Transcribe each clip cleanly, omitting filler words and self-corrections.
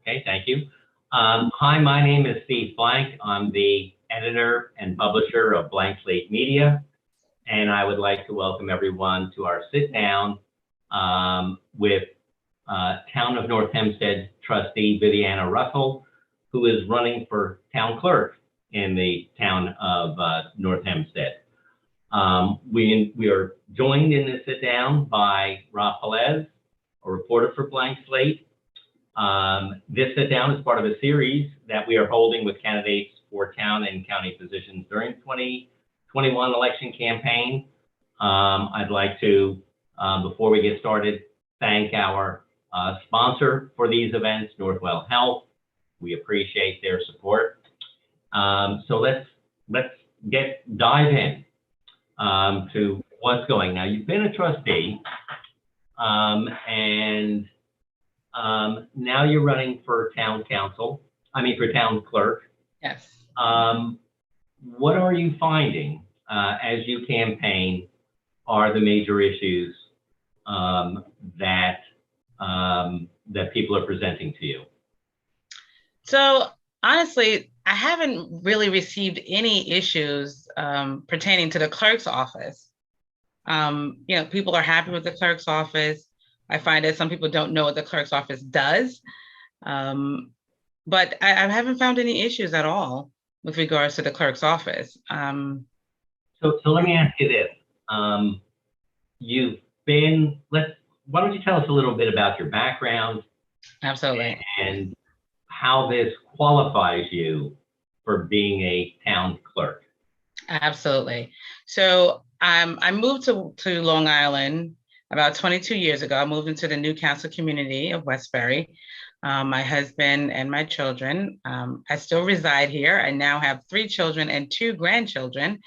Okay, thank you. Hi, my name is Steve Blank. I'm the editor and publisher of Blank Slate Media, and I would like to welcome everyone to our sit down with Town of North Hempstead trustee Viviana Russell, who is running for town clerk in the town of North Hempstead. We are joined in this sit down by Rob Pelez, a reporter for Blank Slate. This sit down is part of a series that we are holding with candidates for town and county positions during 2021 election campaign. I'd like to, before we get started, thank our sponsor for these events, Northwell Health. We appreciate their support. So let's dive in to what's going. Now, you've been a trustee, and now you're running for town clerk. Yes. What are you finding as you campaign are the major issues that people are presenting to you? So honestly, I haven't really received any issues pertaining to the clerk's office. People are happy with the clerk's office. I find that some people don't know what the clerk's office does, but I haven't found any issues at all with regards to the clerk's office. So let me ask you this. Why don't you tell us a little bit about your background? Absolutely. And how this qualifies you for being a town clerk. Absolutely. So I moved to Long Island about 22 years ago. I moved into the Newcastle community of Westbury. My husband and my children. I still reside here. I now have 3 children and 2 grandchildren,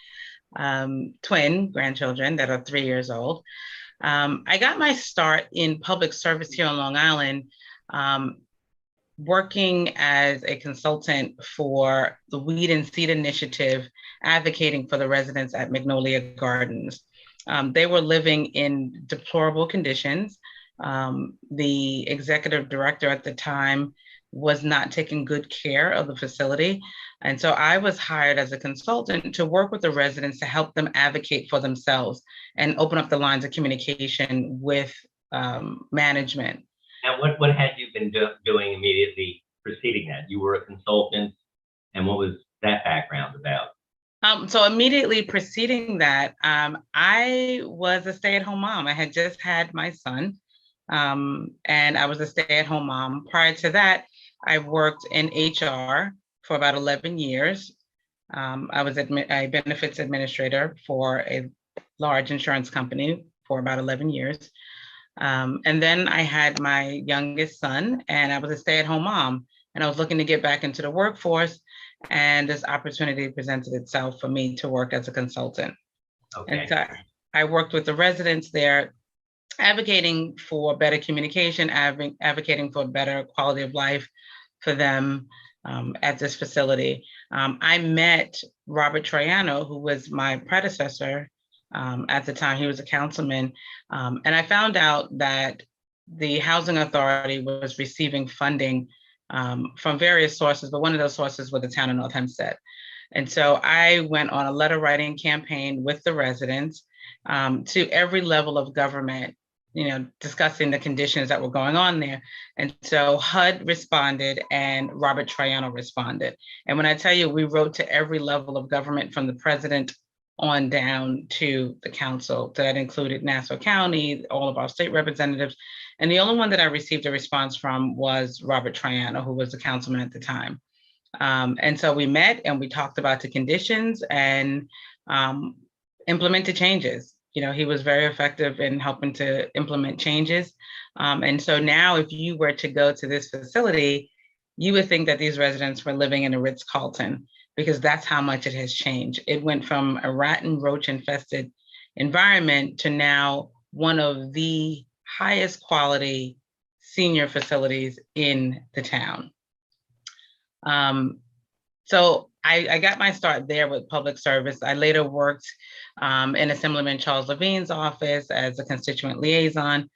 twin grandchildren that are 3 years old. I got my start in public service here on Long Island, working as a consultant for the Weed and Seed Initiative, advocating for the residents at Magnolia Gardens. They were living in deplorable conditions. The executive director at the time was not taking good care of the facility. And so I was hired as a consultant to work with the residents to help them advocate for themselves and open up the lines of communication with management. Now, what had you been doing immediately preceding that? You were a consultant, and what was that background about? So immediately preceding that, I was a stay-at-home mom. I had just had my son, and I was a stay-at-home mom. Prior to that, I worked in HR for about 11 years. I was a benefits administrator for a large insurance company for about 11 years. And then I had my youngest son, and I was a stay-at-home mom, and I was looking to get back into the workforce, and this opportunity presented itself for me to work as a consultant. Okay. And so I worked with the residents there, advocating for better communication, advocating for better quality of life for them at this facility. I met Robert Troiano, who was my predecessor. At the time, he was a councilman. And I found out that the Housing Authority was receiving funding from various sources, but one of those sources was the town of North Hempstead. And so I went on a letter writing campaign with the residents to every level of government, discussing the conditions that were going on there. And so HUD responded and Robert Troiano responded. And when I tell you, we wrote to every level of government from the president on down to the council. That included Nassau County, all of our state representatives. And the only one that I received a response from was Robert Troiano, who was the councilman at the time. And so we met and we talked about the conditions and implemented changes. He was very effective in helping to implement changes. And so now if you were to go to this facility, you would think that these residents were living in a Ritz-Carlton, because that's how much it has changed. It went from a rat and roach infested environment to now one of the highest quality senior facilities in the town. So I got my start there with public service. I later worked in Assemblyman Charles Levine's office as a constituent liaison.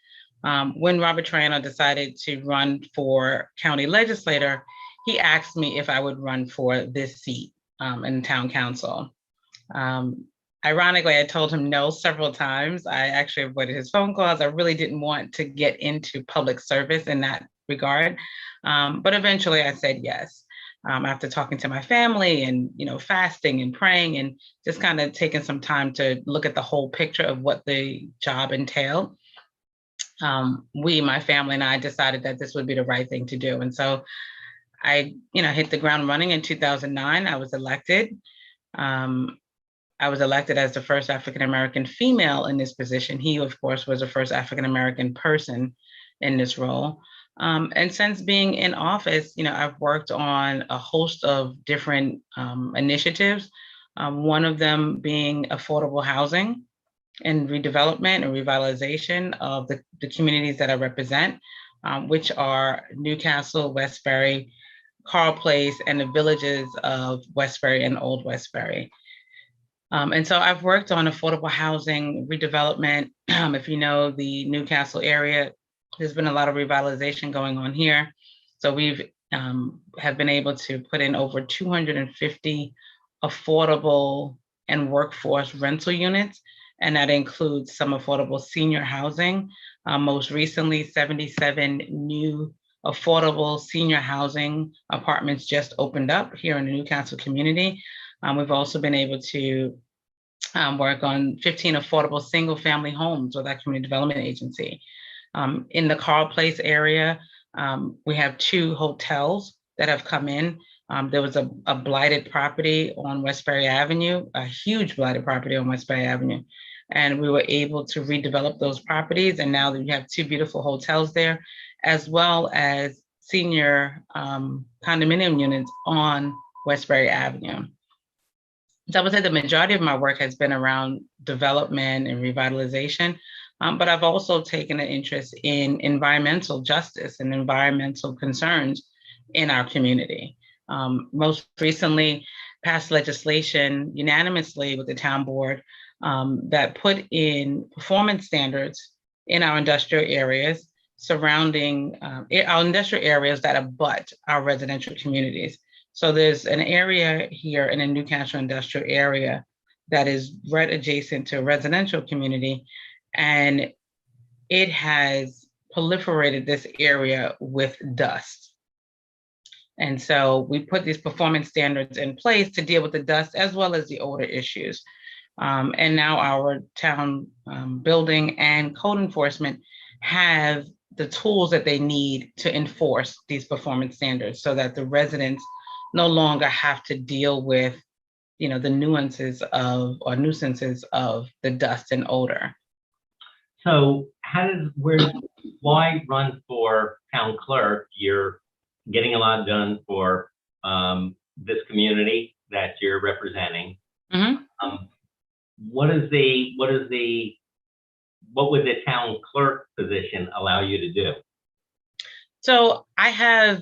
When Robert Triano decided to run for county legislator, he asked me if I would run for this seat in town council. Ironically, I told him no several times. I actually avoided his phone calls. I really didn't want to get into public service in that regard. But eventually I said yes. After talking to my family and fasting and praying and just kind of taking some time to look at the whole picture of what the job entailed, my family and I decided that this would be the right thing to do. And so I hit the ground running in 2009. I was elected. I was elected as the first African-American female in this position. He, of course, was the first African-American person in this role. And since being in office, I've worked on a host of different initiatives, one of them being affordable housing and redevelopment and revitalization of the communities that I represent, which are Newcastle, Westbury, Carl Place, and the villages of Westbury and Old Westbury. And so I've worked on affordable housing redevelopment. If you know the Newcastle area, there's been a lot of revitalization going on here. So we've have been able to put in over 250 affordable and workforce rental units, and that includes some affordable senior housing. Most recently, 77 new affordable senior housing apartments just opened up here in the Newcastle community. We've also been able to work on 15 affordable single family homes with our community development agency. In the Carl Place area, we have 2 hotels that have come in. There was a blighted property on Westbury Avenue, a huge blighted property on Westbury Avenue. And we were able to redevelop those properties. And now we have 2 beautiful hotels there, as well as senior condominium units on Westbury Avenue. So I would say the majority of my work has been around development and revitalization, but I've also taken an interest in environmental justice and environmental concerns in our community. Most recently, passed legislation unanimously with the town board that put in performance standards in our industrial areas surrounding our industrial areas that abut our residential communities. So there's an area here in a Newcastle industrial area that is right adjacent to a residential community, and it has proliferated this area with dust. And so we put these performance standards in place to deal with the dust as well as the odor issues. And now our town building and code enforcement have the tools that they need to enforce these performance standards so that the residents no longer have to deal with, the nuances of or nuisances of the dust and odor. So why run for town clerk? You're getting a lot done for this community that you're representing. Mm-hmm. What would the town clerk position allow you to do? So I have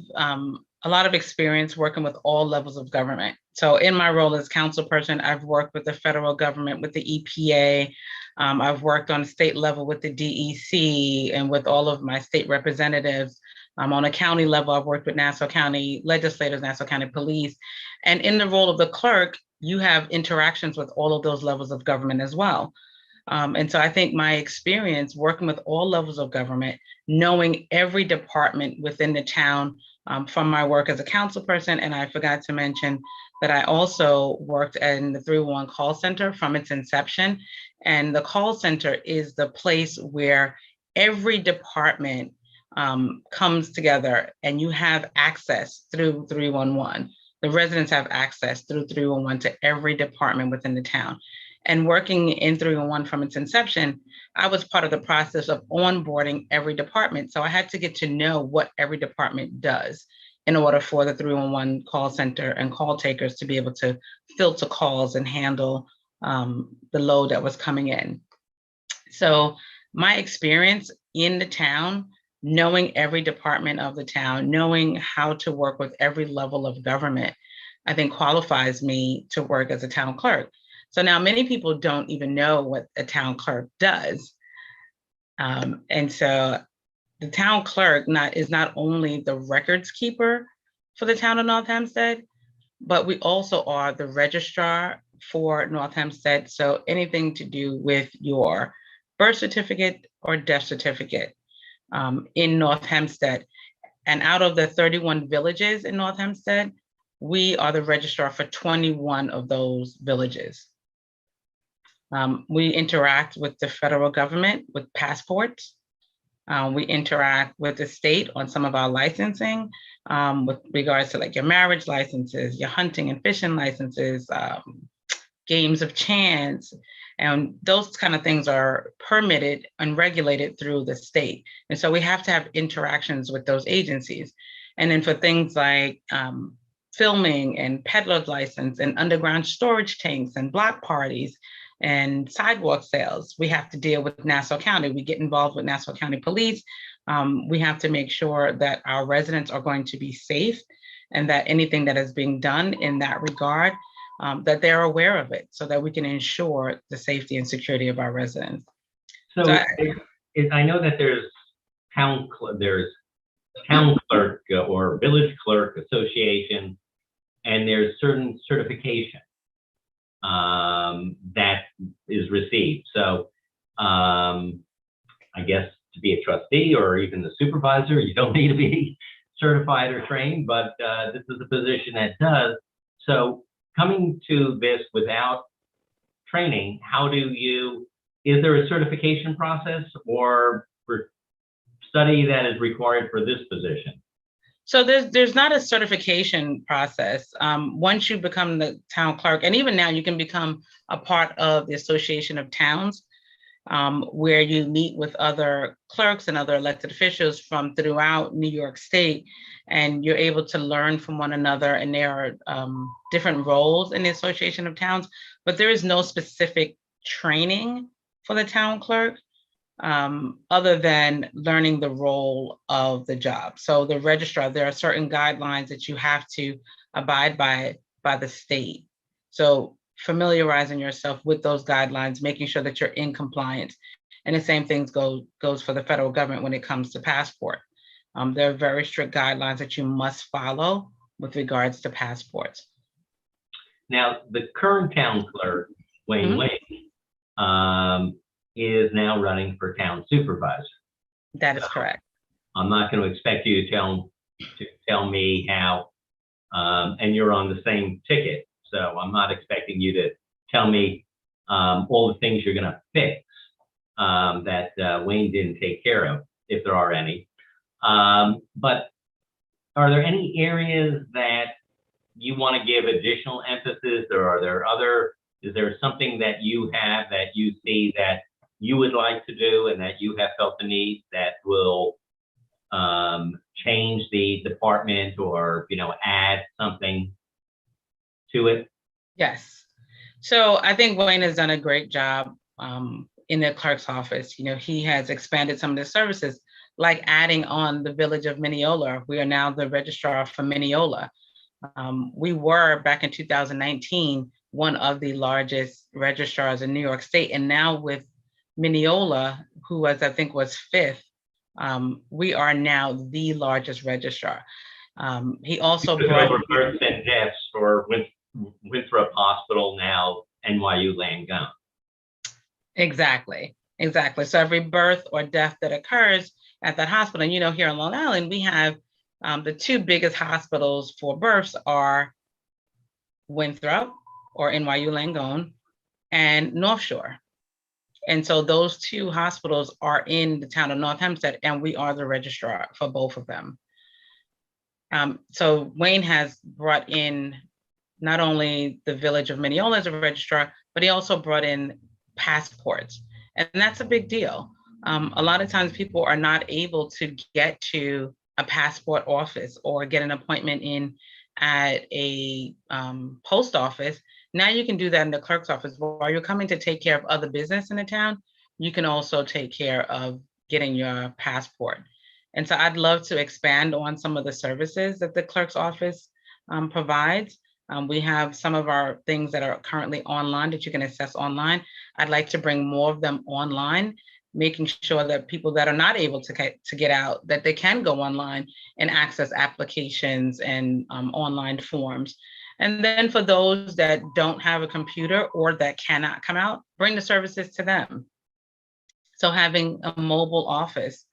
a lot of experience working with all levels of government. So in my role as councilperson, I've worked with the federal government, with the EPA. I've worked on state level with the DEC and with all of my state representatives. On a county level, I've worked with Nassau County legislators, Nassau County Police. And in the role of the clerk, you have interactions with all of those levels of government as well. And so I think my experience working with all levels of government, knowing every department within the town, from my work as a council person, and I forgot to mention that I also worked in the 311 call center from its inception. And the call center is the place where every department comes together and you have access through 311. The residents have access through 311 to every department within the town. And working in 311 from its inception, I was part of the process of onboarding every department. So I had to get to know what every department does in order for the 311 call center and call takers to be able to filter calls and handle the load that was coming in. So my experience in the town, knowing every department of the town, knowing how to work with every level of government, I think qualifies me to work as a town clerk. So now many people don't even know what a town clerk does. And so the town clerk is not only the records keeper for the town of North Hempstead, but we also are the registrar for North Hempstead. So anything to do with your birth certificate or death certificate in North Hempstead. And out of the 31 villages in North Hempstead, we are the registrar for 21 of those villages. We interact with the federal government with passports. We interact with the state on some of our licensing with regards to like your marriage licenses, your hunting and fishing licenses, games of chance, and those kind of things are permitted and regulated through the state. And so we have to have interactions with those agencies. And then for things like filming and peddler's license and underground storage tanks and block parties and sidewalk sales, we have to deal with Nassau County. We get involved with Nassau County Police. We have to make sure that our residents are going to be safe and that anything that is being done in that regard, that they're aware of it so that we can ensure the safety and security of our residents. So I know that there's town clerk or village clerk association, and there's certain certification that is received. So I guess to be a trustee or even the supervisor, you don't need to be certified or trained, but this is a position that does. So coming to this without training, is there a certification process or study that is required for this position? So there's not a certification process. Once you become the town clerk, and even now you can become a part of the Association of Towns, where you meet with other clerks and other elected officials from throughout New York State, and you're able to learn from one another. And there are different roles in the Association of Towns, but there is no specific training for the town clerk other than learning the role of the job. So the registrar, there are certain guidelines that you have to abide by the state. So familiarizing yourself with those guidelines, making sure that you're in compliance. And the same things goes for the federal government when it comes to passport. There are very strict guidelines that you must follow with regards to passports. Now, the current town clerk, Wayne Wayne, is now running for town supervisor. That is correct. I'm not going to expect you to tell me how, and you're on the same ticket. So I'm not expecting you to tell me all the things you're going to fix that Wayne didn't take care of, if there are any. But are there any areas that you want to give additional emphasis, or is there something that you have that you see that you would like to do and that you have felt the need that will change the department or, add something to it? Yes. So I think Wayne has done a great job in the clerk's office. He has expanded some of the services, like adding on the village of Mineola. We are now the registrar for Mineola. We were, back in 2019, one of the largest registrars in New York State. And now with Mineola, who I think was fifth, we are now the largest registrar. He also brought over births and deaths for Winthrop Hospital, now NYU Langone. Exactly. So every birth or death that occurs at that hospital, and here on Long Island, we have the two biggest hospitals for births are Winthrop or NYU Langone and North Shore. And so those two hospitals are in the town of North Hempstead, and we are the registrar for both of them. So Wayne has brought in not only the village of Mineola as a registrar, but he also brought in passports. And that's a big deal. A lot of times people are not able to get to a passport office or get an appointment in at a post office. Now you can do that in the clerk's office. While you're coming to take care of other business in the town, you can also take care of getting your passport. And so I'd love to expand on some of the services that the clerk's office provides. We have some of our things that are currently online that you can access online. I'd like to bring more of them online making sure that people that are not able to get out, that they can go online and access applications and online forms. And then for those that don't have a computer or that cannot come out, bring the services to them. So having a mobile office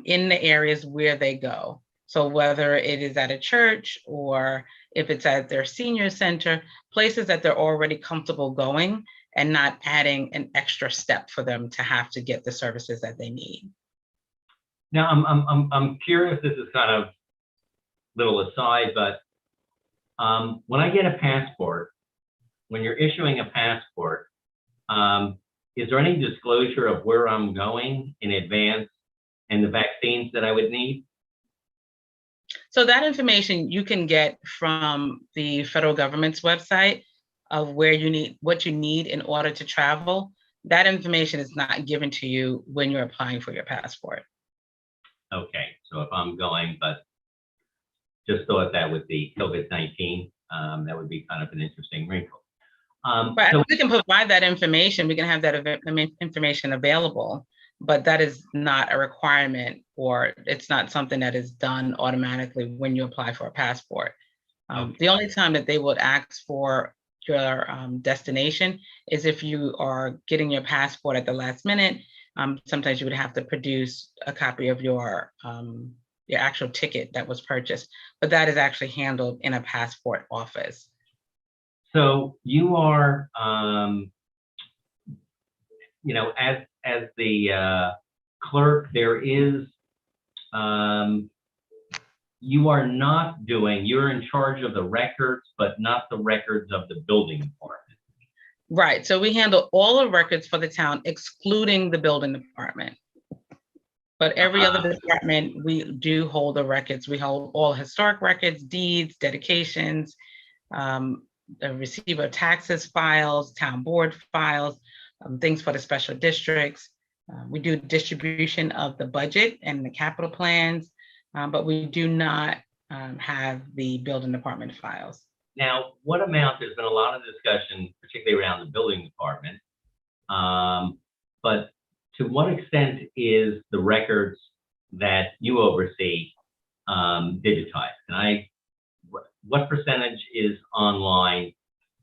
in the areas where they go. So whether it is at a church or if it's at their senior center, places that they're already comfortable going and not adding an extra step for them to have to get the services that they need. Now, I'm curious, this is kind of little aside, but when I get a passport, when you're issuing a passport, is there any disclosure of where I'm going in advance and the vaccines that I would need? So that information you can get from the federal government's website of where you need, what you need in order to travel. That information is not given to you when you're applying for your passport. Okay, so if I'm going, but just thought that with the COVID-19, that would be kind of an interesting wrinkle. Right, so we can provide that information. We can have that information available, but that is not a requirement, or it's not something that is done automatically when you apply for a passport. Okay. The only time that they would ask for your destination is if you are getting your passport at the last minute. Sometimes you would have to produce a copy of your actual ticket that was purchased, but that is actually handled in a passport office. So you are, you know, as the clerk, there is, you are not doing, you're in charge of the records, but not the records of the building department. Right, so we handle all the records for the town, excluding the building department. But every other department, we do hold the records. We hold all historic records, deeds, dedications, the receiver of taxes files, town board files, things for the special districts. We do distribution of the budget and the capital plans, but we do not have the building department files. Now, what amount, there's been a lot of discussion, particularly around the building department, but to what extent is the records that you oversee digitized? And what percentage is online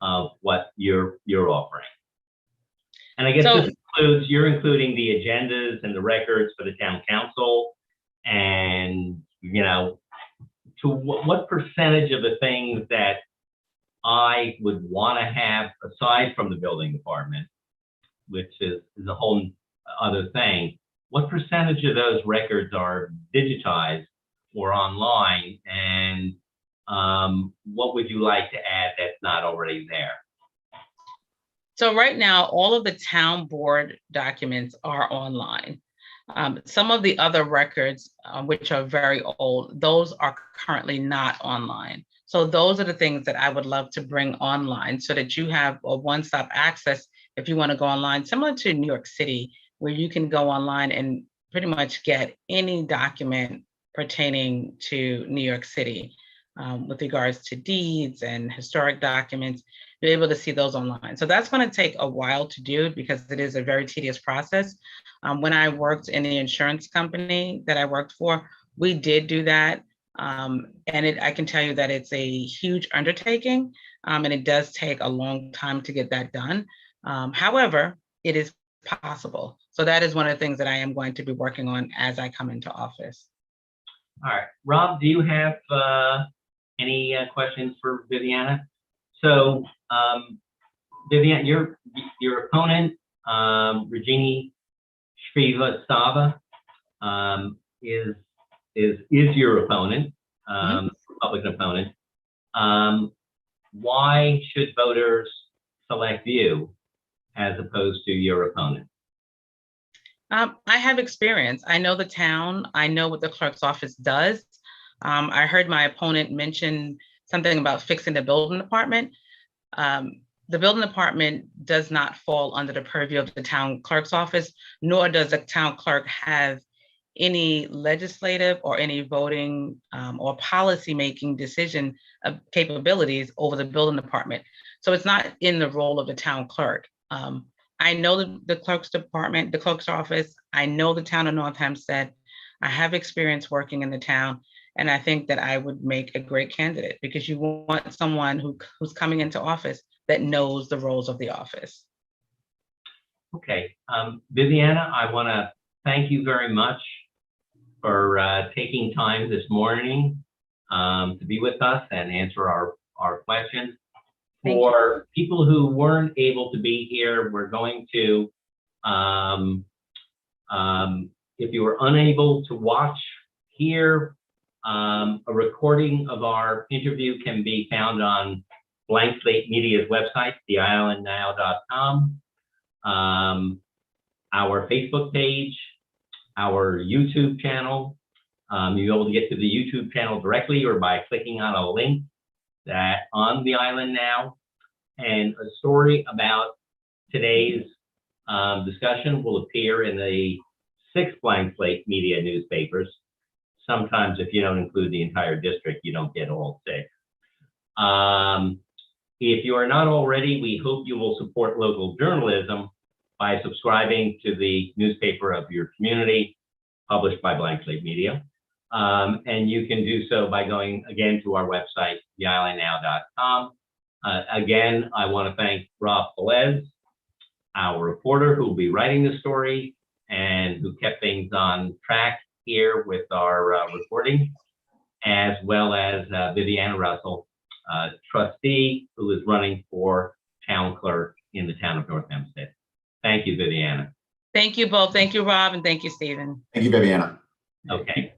of what you're offering? And I guess this includes, you're including the agendas and the records for the town council, and, you know, to what percentage of the things that I would want to have aside from the building department, which is a whole other thing, what percentage of those records are digitized or online, and what would you like to add that's not already there? So right now, all of the town board documents are online. Some of the other records, which are very old, those are currently not online. So those are the things that I would love to bring online so that you have a one-stop access if you want to go online, similar to New York City, where you can go online and pretty much get any document pertaining to New York City with regards to deeds and historic documents. You're able to see those online. So that's going to take a while to do because it is a very tedious process. When I worked in the insurance company that I worked for, we did do that. And I can tell you that it's a huge undertaking, and it does take a long time to get that done. However, it is possible. So that is one of the things that I am going to be working on as I come into office. All right, Rob, do you have any questions for Viviana? So, Viviana, your opponent, Regina Shrivastava, is your opponent, Republican opponent. Why should voters select you as opposed to your opponent? I have experience. I know the town. I know what the clerk's office does. I heard my opponent mention something about fixing the building department. The building department does not fall under the purview of the town clerk's office, nor does the town clerk have any legislative or any voting or policy-making decision capabilities over the building department. So it's not in the role of the town clerk. I know the clerk's department, the clerk's office. I know the town of North Hempstead. I have experience working in the town, and I think that I would make a great candidate because you want someone who's coming into office that knows the roles of the office. Okay, Viviana, I want to thank you very much for taking time this morning to be with us and answer our questions. For people who weren't able to be here, we're going to, if you were unable to watch here, a recording of our interview can be found on Blank Slate Media's website, theislandnow.com, our Facebook page, our YouTube channel. You'll be able to get to the YouTube channel directly or by clicking on a link that on the Island Now, and a story about today's discussion will appear in the 6 Blank Slate Media newspapers. Sometimes if you don't include the entire district, you don't get all 6. If you are not already, we hope you will support local journalism by subscribing to the newspaper of your community, published by Blank Slate Media. And you can do so by going again to our website, theislandnow.com. Again, I want to thank Rob Velez, our reporter who will be writing the story and who kept things on track here with our reporting, as well as Viviana Russell, trustee who is running for town clerk in the town of North Hempstead. Thank you, Viviana. Thank you both. Thank you, Rob, and thank you, Stephen. Thank you, Viviana. Okay.